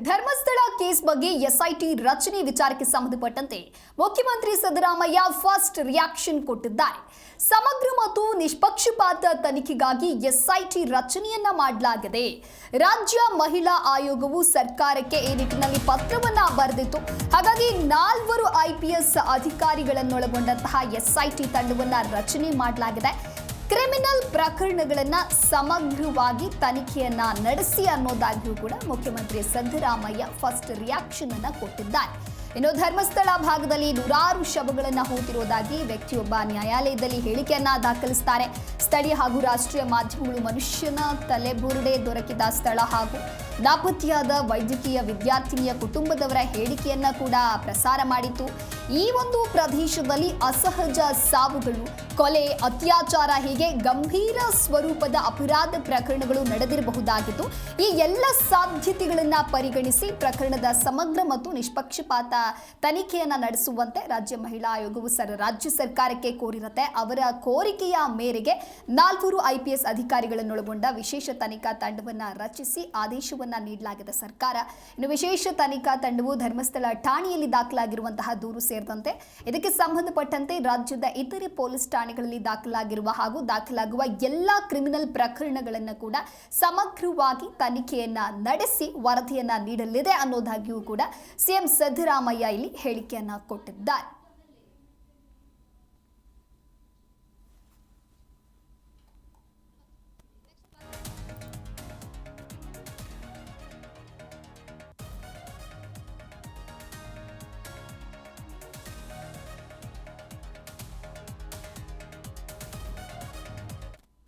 Dharmasthala case ಬಗ್ಗೆ SIT ರಚನೆ ವಿಚಾರಕ್ಕೆ ಸಂಬಂಧಪಟ್ಟಂತೆ ಮುಖ್ಯಮಂತ್ರಿ ಸಿದ್ದರಾಮಯ್ಯ ಫಸ್ಟ್ ರಿಯಾಕ್ಷನ್ ಕೊಟ್ಟಿದ್ದಾರೆ. ಸಮಗ್ರ ಮತ್ತು ನಿಷ್ಪಕ್ಷಪಾತ ತನಿಖೆಗಾಗಿ ಎಸ್ಐಟಿ ರಚನೆಯನ್ನ ಮಾಡಲಾಗಿದೆ. ರಾಜ್ಯ ಮಹಿಳಾ ಆಯೋಗವು ಸರ್ಕಾರಕ್ಕೆ ಈ ನಿಟ್ಟಿನಲ್ಲಿ ಪತ್ರವನ್ನ ಬರೆದಿತ್ತು. ಹಾಗಾಗಿ 4 ಐಪಿಎಸ್ ಅಧಿಕಾರಿಗಳನ್ನೊಳಗೊಂಡಂತಹ ಎಸ್ಐಟಿ ತಂಡವನ್ನ ರಚನೆ ಮಾಡಲಾಗಿದೆ. ಕ್ರಿಮಿನಲ್ ಪ್ರಕರಣಗಳನ್ನ ಸಮಗ್ರವಾಗಿ ತನಿಖೆಯನ್ನ ನಡೆಸಿ ಅನ್ನೋದಾಗಿಯೂ ಕೂಡ ಮುಖ್ಯಮಂತ್ರಿ ಸಿದ್ದರಾಮಯ್ಯ ಫಸ್ಟ್ ರಿಯಾಕ್ಷನ್ ಅನ್ನ ಕೊಟ್ಟಿದ್ದಾರೆ. ಇನ್ನು ಧರ್ಮಸ್ಥಳ ಭಾಗದಲ್ಲಿ 100 ಶವಗಳನ್ನ ಹೂತಿರುವುದಾಗಿ ವ್ಯಕ್ತಿಯೊಬ್ಬ ನ್ಯಾಯಾಲಯದಲ್ಲಿ ಹೇಳಿಕೆಯನ್ನ ದಾಖಲಿಸುತ್ತಾರೆ. ಸ್ಥಳೀಯ ಹಾಗೂ ರಾಷ್ಟ್ರೀಯ ಮಾಧ್ಯಮಗಳು ಮನುಷ್ಯನ ತಲೆಬುರುಡೆ ದೊರಕಿದ ಸ್ಥಳ ಹಾಗೂ ನಾಪತ್ತೆಯಾದ ವೈದ್ಯಕೀಯ ವಿದ್ಯಾರ್ಥಿನಿಯ ಕುಟುಂಬದವರ ಹೇಳಿಕೆಯನ್ನ ಕೂಡ ಪ್ರಸಾರ ಮಾಡಿತ್ತು. ಈ ಒಂದು ಪ್ರದೇಶದಲ್ಲಿ ಅಸಹಜ ಸಾವುಗಳು, ಕೊಲೆ, ಅತ್ಯಾಚಾರ ಹೀಗೆ ಗಂಭೀರ ಸ್ವರೂಪದ ಅಪರಾಧ ಪ್ರಕರಣಗಳು ನಡೆದಿರಬಹುದಾಗಿತ್ತು. ಈ ಎಲ್ಲ ಸಾಧ್ಯತೆಗಳನ್ನ ಪರಿಗಣಿಸಿ ಪ್ರಕರಣದ ಸಮಗ್ರ ಮತ್ತು ನಿಷ್ಪಕ್ಷಪಾತ ತನಿಖೆಯನ್ನ ನಡೆಸುವಂತೆ ರಾಜ್ಯ ಮಹಿಳಾ ಆಯೋಗವು ರಾಜ್ಯ ಸರ್ಕಾರಕ್ಕೆ ಕೋರಿರುತ್ತೆ. ಅವರ ಕೋರಿಕೆಯ ಮೇರೆಗೆ 4 ಐಪಿಎಸ್ ಅಧಿಕಾರಿಗಳನ್ನೊಳಗೊಂಡ ವಿಶೇಷ ತನಿಖಾ ತಂಡವನ್ನ ರಚಿಸಿ ಆದೇಶವನ್ನ ನೀಡಲಾಗಿದೆ ಸರ್ಕಾರ. ಇನ್ನು ವಿಶೇಷ ತನಿಖಾ ತಂಡವು ಧರ್ಮಸ್ಥಳ ಠಾಣೆಯಲ್ಲಿ ದಾಖಲಾಗಿರುವಂತಹ ದೂರು ಸೇರಿದಂತೆ ಇದಕ್ಕೆ ಸಂಬಂಧಪಟ್ಟಂತೆ ರಾಜ್ಯದ ಇತರೆ ಪೊಲೀಸ್ ಠಾಣೆಗಳಲ್ಲಿ ದಾಖಲಾಗಿರುವ ಹಾಗೂ ದಾಖಲಾಗುವ ಎಲ್ಲಾ ಕ್ರಿಮಿನಲ್ ಪ್ರಕರಣಗಳನ್ನು ಕೂಡ ಸಮಗ್ರವಾಗಿ ತನಿಖೆಯನ್ನ ನಡೆಸಿ ವರದಿಯನ್ನ ನೀಡಲಿದೆ ಅನ್ನೋದಾಗಿಯೂ ಕೂಡ ಸಿಎಂ ಸಿದ್ದರಾಮಯ್ಯ ಇಲ್ಲಿ ಹೇಳಿಕೆಯನ್ನ ಕೊಟ್ಟಿದ್ದಾರೆ.